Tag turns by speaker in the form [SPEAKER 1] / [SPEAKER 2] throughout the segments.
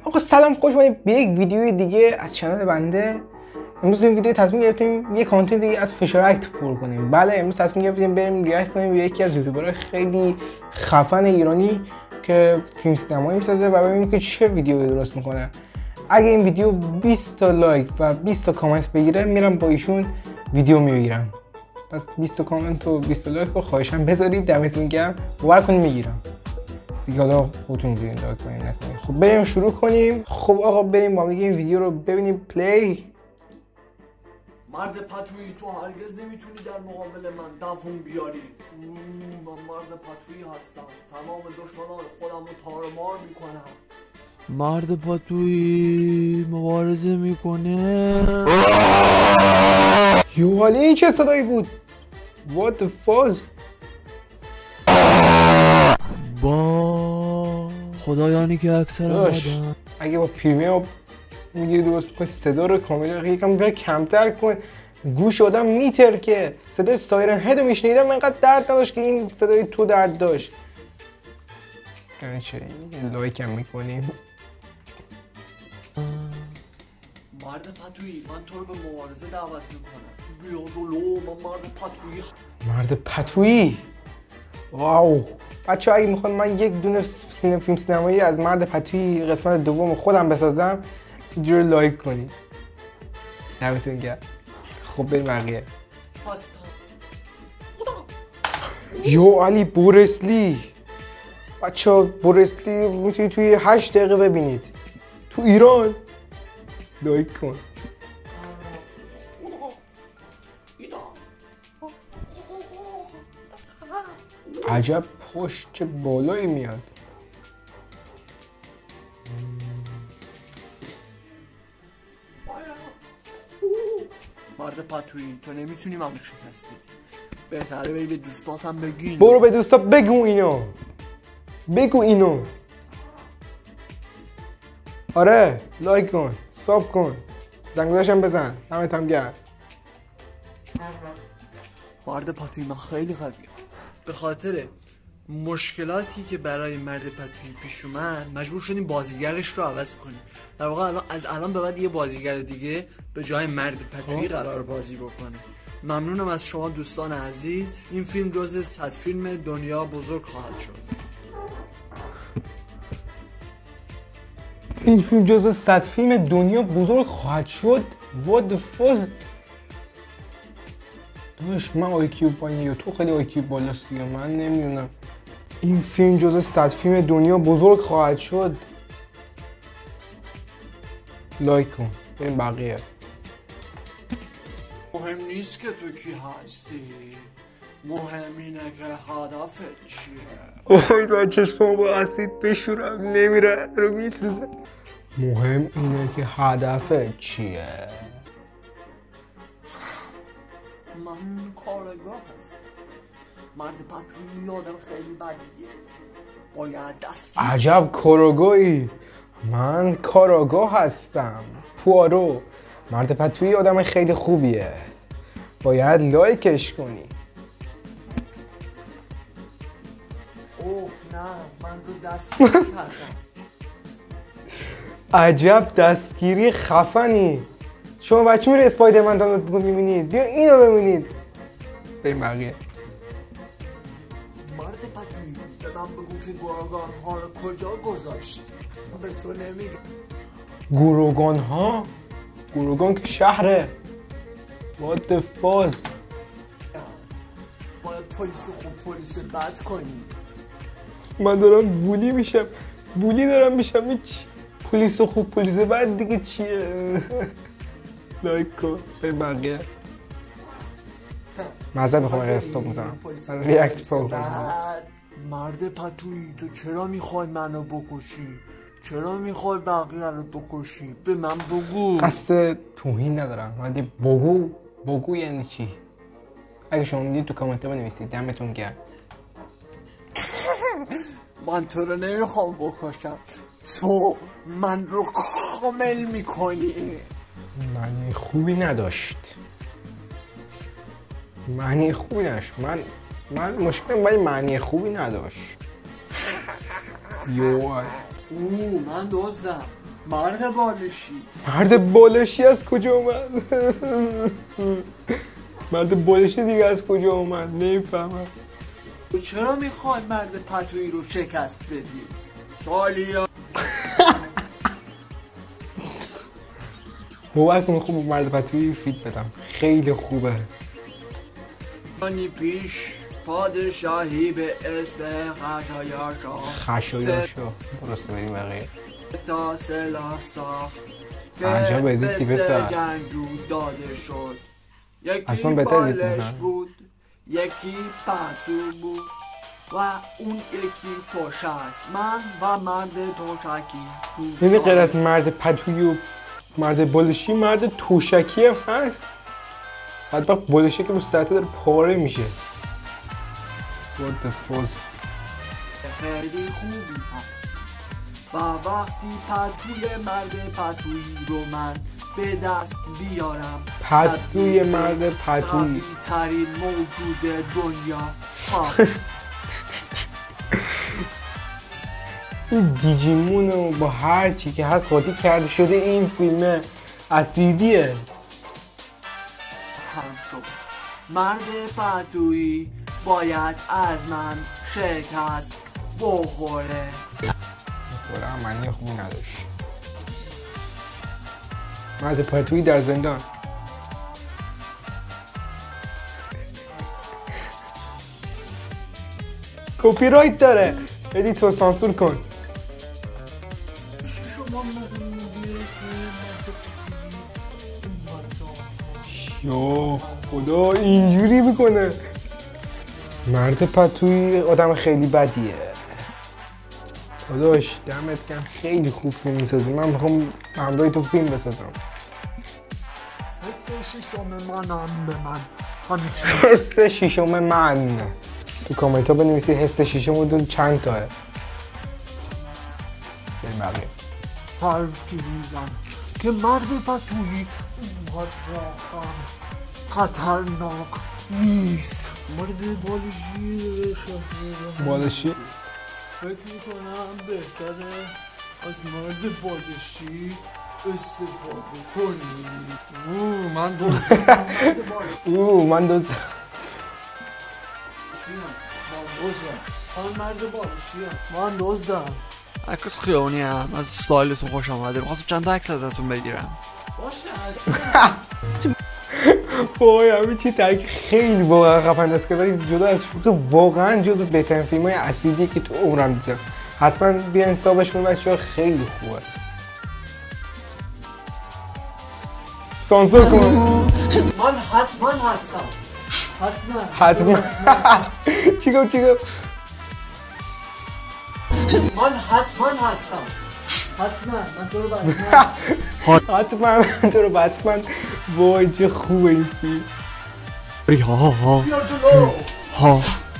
[SPEAKER 1] آقا سلام، خوش اومدید به یک ویدیوی دیگه از کانال بنده. امروز این ویدیو تصمیم گرفتیم یه کانتنت دیگه از فشار اکت پر کنیم. بله، امروز تصمیم گرفتیم بریم ریاکت کنیم به یکی از یوتیوبرهای خیلی خفن ایرانی که فیلم سینمایی میسازه و ببینیم که چه ویدیویی درست میکنه. اگه این ویدیو 20 تا لایک و 20 تا کامنت بگیره میرم با ایشون ویدیو میگیرم. پس 20 تا کامنت و 20 تا لایک رو خواهشاً بذارید، دمتون گرم. باور کنید میگیرم. دیگه حالا خودتون می‌دونید لایک کنید نکنید. خب بریم شروع کنیم. خب آقا بریم با هم این ویدیو رو ببینیم. پلی.
[SPEAKER 2] مرد پتویی، تو هرگز نمیتونی در مقابل من دووم بیاری. من مرد پتویی هستم، تمام دشمنان خودم رو تارمار میکنم. مرد پتویی مبارزه میکنه.
[SPEAKER 1] یو حالی این چه صدایی بود؟ What the fuck؟
[SPEAKER 2] با خدایانی که اکثر مادن
[SPEAKER 1] اگه با پریمیوم میگیری درست کنی صدا رو کامل یکم بیاره کمتر کن. گوش آدم میتر که صدای سایرن هد رو میشنیدم اینقدر درد نداشت که این صدای تو درد داشت. یعنی چه لایک هم میکنیم.
[SPEAKER 2] مرد پتویی، من تو رو به مبارزه دعوت میکنم. بیا جلو، من مرد پتویی.
[SPEAKER 1] مرد پتویی؟ واو. بچه اگه میخوان من یک دونه فیلم سینمایی از مرد پتویی قسمت دوم خودم بسازم اینجوری لایک کنید. دمتون گرم. خب بریم بقیه. یو علی بورسلی. بچه بورسلی میتونی توی 8 دقیقه ببینید تو ایران. لایک کن. عجب پشت چه بالایی میاد.
[SPEAKER 2] مرد پتویی، تو نمیتونی منو شکست بدی. بهتره بری به دوستاتم بگی.
[SPEAKER 1] برو به دوستا بگو اینو. بگو اینو. آره لایک کن، ساب کن، زنگولشم بزن. دمت هم گرم.
[SPEAKER 2] مرد پتویی، من خیلی قویم. به خاطر مشکلاتی که برای مرد پتویی پیش اومد مجبور شدیم بازیگرش رو عوض کنیم. در واقع از الان به بعد یه بازیگر دیگه به جای مرد پتویی قرار بازی بکنه. ممنونم از شما دوستان عزیز. این فیلم جزو 100 فیلم دنیا بزرگ خواهد شد.
[SPEAKER 1] این فیلم جزو 100 فیلم دنیا بزرگ خواهد شد. What the fuck؟ داشت من آیکیو پایینی و تو خیلی آیکیو بالاست دیگه. من نمیدونم. این فیلم جزو 100 فیلم دنیا بزرگ خواهد شد. لایک کن. بریم بقیه.
[SPEAKER 2] مهم نیست که تو کی هستی، مهم اینه که هدفت چیه.
[SPEAKER 1] امید من چشمام با اسید بشورم نمیره رو میسوزه. مهم اینه که هدفت چیه.
[SPEAKER 2] من کارگاه هستم. مرد پتویی آدم خیلی بدیه، باید دستگیر.
[SPEAKER 1] عجب کاراگاهی. من کاراگاه هستم. پوارو. مرد پتویی آدم خیلی خوبیه، باید لایکش کنی.
[SPEAKER 2] اوه نه، من رو دستگیر کردم.
[SPEAKER 1] عجب دستگیری خفنی. شما بچه میره اسپایدرمن دانلود میبینید، بیا اینو ببینید. بریم بقیه.
[SPEAKER 2] مرد پتویی، به من بگو که گروگان ها رو کجا گذاشت. به تو نمیگم.
[SPEAKER 1] گروگان ها؟ گروگان که شهره. What the fuck؟
[SPEAKER 2] باید پلیس خوب پلیس بد کنی.
[SPEAKER 1] من دارم بولی میشم. بولی دارم میشم. هیچ پلیس خوب پلیس بد دیگه چیه؟ لایک کن. بریم بقیه. معذرت میخوام اگه استاپ میزنم. ریاکت کنم.
[SPEAKER 2] مرد پتویی، تو چرا میخوای منو بکشی؟ چرا میخوای بقیه رو بکشی؟ به من بگو.
[SPEAKER 1] قصد توهین ندارم. ولی بگو یعنی چی؟ اگه شما میدید تو کامنت بنویسید. دمتون گرم.
[SPEAKER 2] من تو رو نمیخوام بکشم، تو من رو کامل میکنی.
[SPEAKER 1] معنی خوبی نداشت. معنی خوبی نداشت. من مشکلم با این معنی خوبی نداشت.
[SPEAKER 2] من دزدم. مرد بالشی.
[SPEAKER 1] مرد بالشی از کجا اومد؟ مرد بالشی دیگه از کجا اومد؟ نمیفهمم.
[SPEAKER 2] تو چرا میخوای مرد پتویی رو شکست بدی؟ سالیا
[SPEAKER 1] باور کن خوب مرد پتویی فیت بدم، خیلی خوبه.
[SPEAKER 2] آنی پیش پادشاهی به اسم
[SPEAKER 1] خشایارشا درسته بریم بقیه
[SPEAKER 2] تا سلاح ساخت
[SPEAKER 1] عجب
[SPEAKER 2] که
[SPEAKER 1] ادیتی
[SPEAKER 2] به
[SPEAKER 1] بسر.
[SPEAKER 2] سه جنگجو داده شد. یکی
[SPEAKER 1] اصلا بهتر ادیت
[SPEAKER 2] بالش
[SPEAKER 1] می‌کنن.
[SPEAKER 2] بود، یکی پتو بود و اون یکی تشک. من و مرد تشکی
[SPEAKER 1] یعنی غیر از مرد پتویی و مرد بالشی مرد توشکی هم هست. بدبخت بالشی که رو سطح داره پاره میشه. What the fuck.
[SPEAKER 2] خیلی خوبی هست و وقتی پتوی مرد پتویی رو من به دست بیارم،
[SPEAKER 1] پتوی مرد پتویی
[SPEAKER 2] قوی ترین موجود دنیا
[SPEAKER 1] این دیجیمون رو با هر چی که هست قاطی کرده شده. این فیلم اسیدیه.
[SPEAKER 2] هم شد. مرد پتویی باید از من شکست بخوره.
[SPEAKER 1] خوره معنی خوبی نداشت. مرد پتویی در زندان. کپی رایت داره. ادیتور سانسور کن.
[SPEAKER 2] شما مدیره
[SPEAKER 1] یا خدا اینجوری میکنه. مرد پتویی آدم خیلی بدیه. خداش دمت گرم خیلی خوب فیلم میسازی. من میخوام همراه تو فیلم بسازم.
[SPEAKER 2] حس ششم منم به من همین
[SPEAKER 1] حس ششم من. تو کامنت ها بنویسی حس ششمتون چند تاه. بریم بقیه.
[SPEAKER 2] حرفی میزن که مرد پتویی اونقدر خطرناک نیست. مرد بالشی
[SPEAKER 1] بالشی
[SPEAKER 2] فکر میکنم بهتره از مرد بالشی استفاده کنی. من دوستم مرد بالشی
[SPEAKER 1] من دوست
[SPEAKER 2] مرد بالشی من دزدم. عکس خیابونی هم از ستایلتون خوش آمده. می‌خواستم چند تا عکس ازتون بگیرم. باشه
[SPEAKER 1] وای همین چی ترک خیلی واقعا خفن است که ولی جدا از شوخی واقعا جزو بهترین فیلم‌های اسیدی که تو عمرم دیدم. حتما بیاین حسابش کنید بچه‌ها خیلی خوبه. سانسور کن.
[SPEAKER 2] من حتما هستم.
[SPEAKER 1] حتما چی گفت
[SPEAKER 2] من حتما هستم. حتما من تو رو
[SPEAKER 1] حتما تو رو بتمن. وای چه خوبه این فیلم.
[SPEAKER 2] بیا جلو.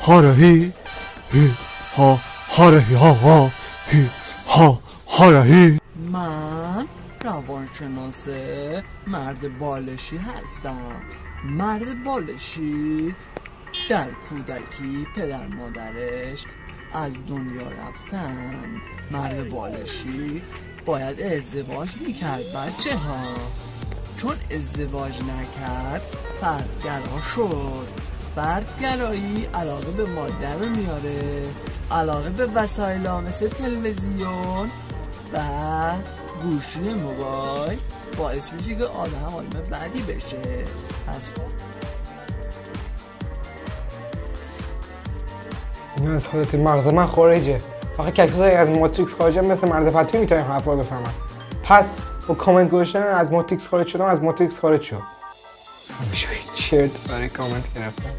[SPEAKER 3] هارهی هارهی.
[SPEAKER 2] من روانشناس مرد بالشی هستم. مرد بالشی در کودکی پدر مادرش از دنیا رفتند. مرد بالشی باید ازدواج میکرد بچه ها. چون ازدواج نکرد فردگرا شد. فردگرایی علاقه به ماده رو میاره، علاقه به وسایل مثل تلویزیون و گوشی موبایل باعث میشه که آدم بدی بشه. پس
[SPEAKER 1] این از حالت مغز من خارجه. آخه کسایی از ماتریکس خارجه مثل مرد پتویی میتونن حرفا رو بفهمن. پس با کامنت گذاشتن از ماتریکس خارج شدم، از ماتریکس خارج شد. همیشه شرط برای کامنت گرفتم.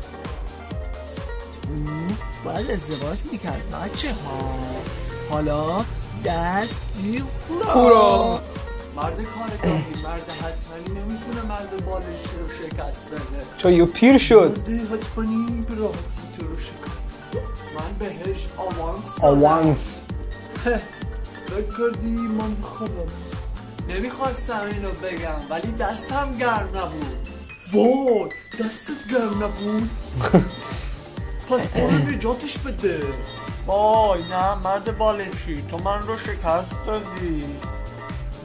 [SPEAKER 2] باید ازدواج میکرد بچه ها. حالا دست هورا. مرد کارگاهی، مرد حتمانی نمیتونه مرد بالشی رو شکست بده.
[SPEAKER 1] چون یو پیر شد.
[SPEAKER 2] مرد حتمانی به راحتی تو رو شکست. من بهش
[SPEAKER 1] آوانس
[SPEAKER 2] فکر کردی من خودم نمیخواستم اینو بگم ولی دستم گرم نبود. وای دستت گرم نبود؟ پس برو نجاتش بده. وای نه مرد بالشی تو من رو شکست دادی.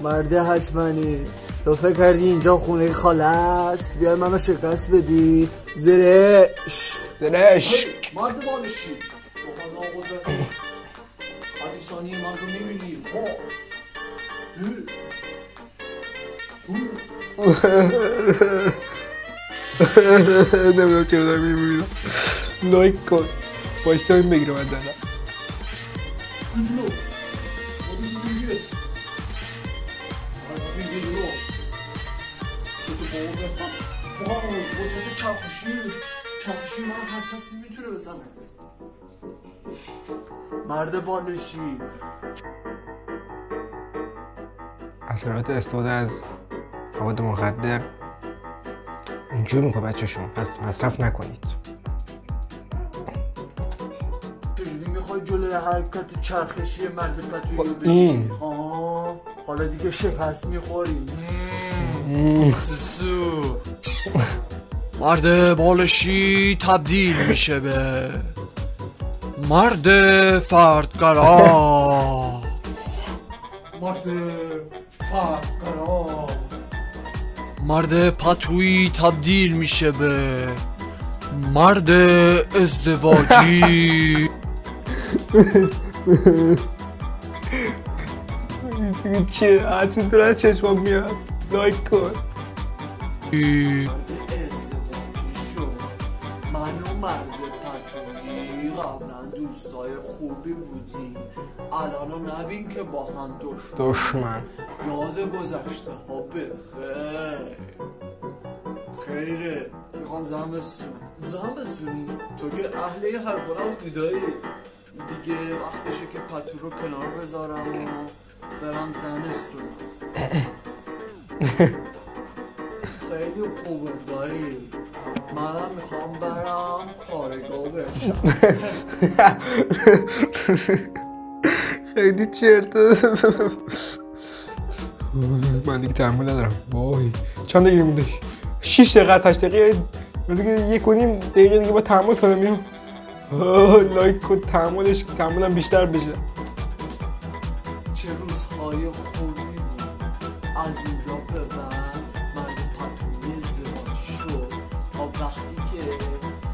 [SPEAKER 2] مرد حتمنی تو فکر کردی اینجا خونه خاله است؟ بیای منو شکست بدی؟ زرش مرد بالشی بخوانا قدرت حدیثانی من رو میبینی
[SPEAKER 1] نمیدونم چرا دارم میبینم لایک کن باشتا این بگیرم از دارم
[SPEAKER 2] چاخشی من هر کسی میتونه بزنه مرد بالشی
[SPEAKER 1] اثرات استفاده از مواد مخدر اینجور میکنه بچه شما پس مصرف نکنید
[SPEAKER 2] چجوری میخوای جلوی حرکت چرخشی مرد پتویی رو
[SPEAKER 1] این
[SPEAKER 2] بشی؟ حالا دیگه شکست میخوری سسو مرد بالشی تبدیل میشه به مرد فردگرا مرد پتویی تبدیل میشه به مرد ازدواجی
[SPEAKER 1] چیه؟ اصلا دور از چشمام میاد لایک کن
[SPEAKER 2] من و مرد پتویی قبلا دوستای خوبی بودیم الان نبین که با هم
[SPEAKER 1] دشمن
[SPEAKER 2] یاد گذشته ها بخیر خیره میخوام زمستونی تو که اهل این حرفا رو دیدایی دیگه وقتشه که پتو رو کنار بذارم و برم زمستون خیلی خوبه دایی منم میخوام برم کارگاه بشم
[SPEAKER 1] خیلی چرته من دیگه تحمل ندارم وای چند دقیقه مونده 6 دقیقه 8 دقیقه دیگه 1.5 دقیقه دیگه با تحمل کنم میام لایک کن تحملم بیشتر بشه
[SPEAKER 2] چه روزهای خوبی بود از اونجا به بعد مرد پتویی ازدواج شد تا وقتی که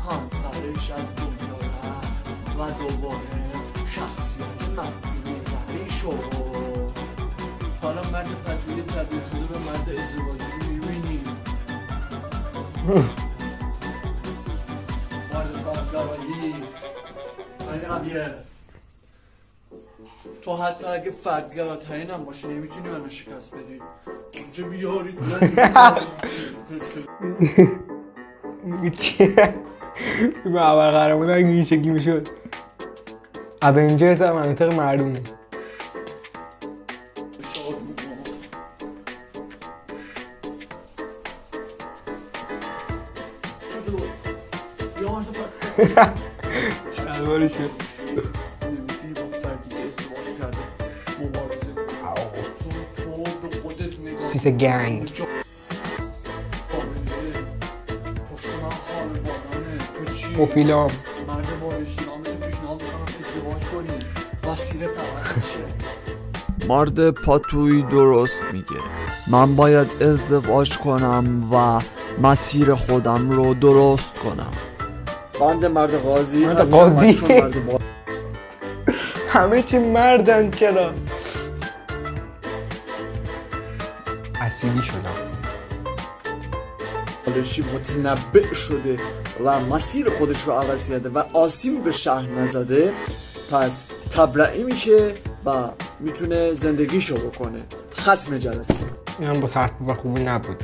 [SPEAKER 2] همسرش از دنیا رفت و دوباره شخصیت منفی شد حالا مرد پتویی تبدیل شده به مرد ازدواجی میبینی مرد فردگرایی خیلی قویه تو حتی اگه فردگراترین هم باشی نمیتونی منو شکست بدی اونجا بیارید
[SPEAKER 1] چیه؟ به اول قهرمان اگه این شکلی میشد اونجرز هم مناطق معلومه شلواری شد
[SPEAKER 2] نمیتونی با فردی که ازدواج کرده مبارزه چون تو به خودت نگاه
[SPEAKER 1] سیس گنگ
[SPEAKER 2] پشت من حال بادانه تو چی؟
[SPEAKER 1] مفیلام
[SPEAKER 2] مرد بالشی نامتو پیشنهاد میکنم ازدواج کنی وسیله فقط میشه مرد پتویی درست میگه من باید ازدواج کنم و مسیر خودم رو درست کنم بند مرد قاضی
[SPEAKER 1] همه چی مردن چرا اصیلی شدم
[SPEAKER 2] بالشی متنبع شده و مسیر خودش رو عوض کرده و آسیب به شهر نزده پس تبرئه میشه و میتونه زندگیشو بکنه ختم جلسه
[SPEAKER 1] این با ترتیب خوبی نبود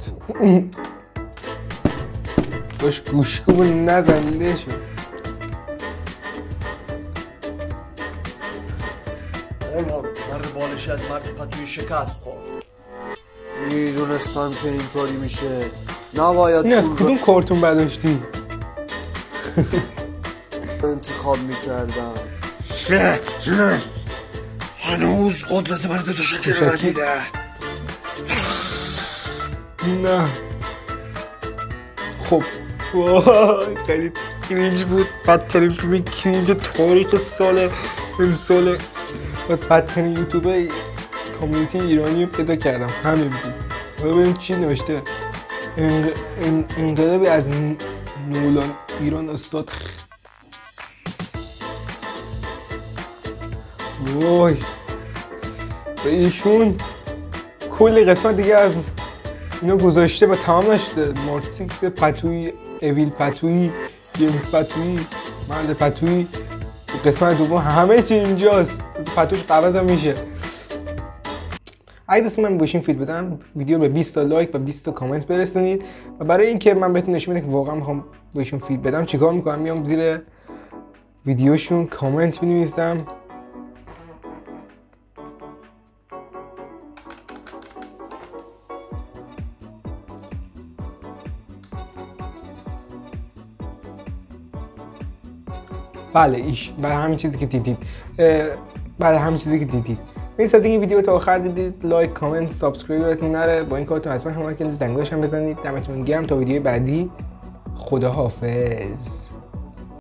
[SPEAKER 1] باش گوشگو نزنده شد
[SPEAKER 2] مرد بالشی از مرد پتویی شکست خورد میدونستم که اینطوری میشه نباید
[SPEAKER 1] این از کدوم کارتون برداشتی؟
[SPEAKER 2] انتخاب میکردم هنوز قدرت مرد تشکر رو ندیده
[SPEAKER 1] نه خب وای خیلی کرینج بود بدترین فیلم کرینج تاریخ سال امسال بدترین یوتیوبر کامیونیتی ایرانی رو پیدا کردم، همین بود. حالا ببین چی نوشته. انقلابی از نولان ایران استاد وای به ایشون کلی قسمت دیگه از اینا گذاشته و تمام نشده. مارسیکس پتویی، اویل پتویی، جیمز پتویی، مرد پتویی، قسمت دوم همه چی اینجاست. پتوش قبض هم میشه. اگه دوست من باشین فیل بدم ویدیو به 20 تا لایک و 20 تا کامنت برسونید. و برای اینکه من بهتون نشون بدم که واقعا میخوام بهشون فیل بدم چیکار میکنم؟ میام زیر ویدیوشون کامنت مینویسم. بله برای همین چیزی که دیدید مرسی از این ویدیو تا آخر دیدید. لایک، کامنت، سابسکرایب نره. با این کارتون حتما همراه کنید، زنگولش هم بزنید. دمتون گرم تا ویدیو بعدی. خداحافظ.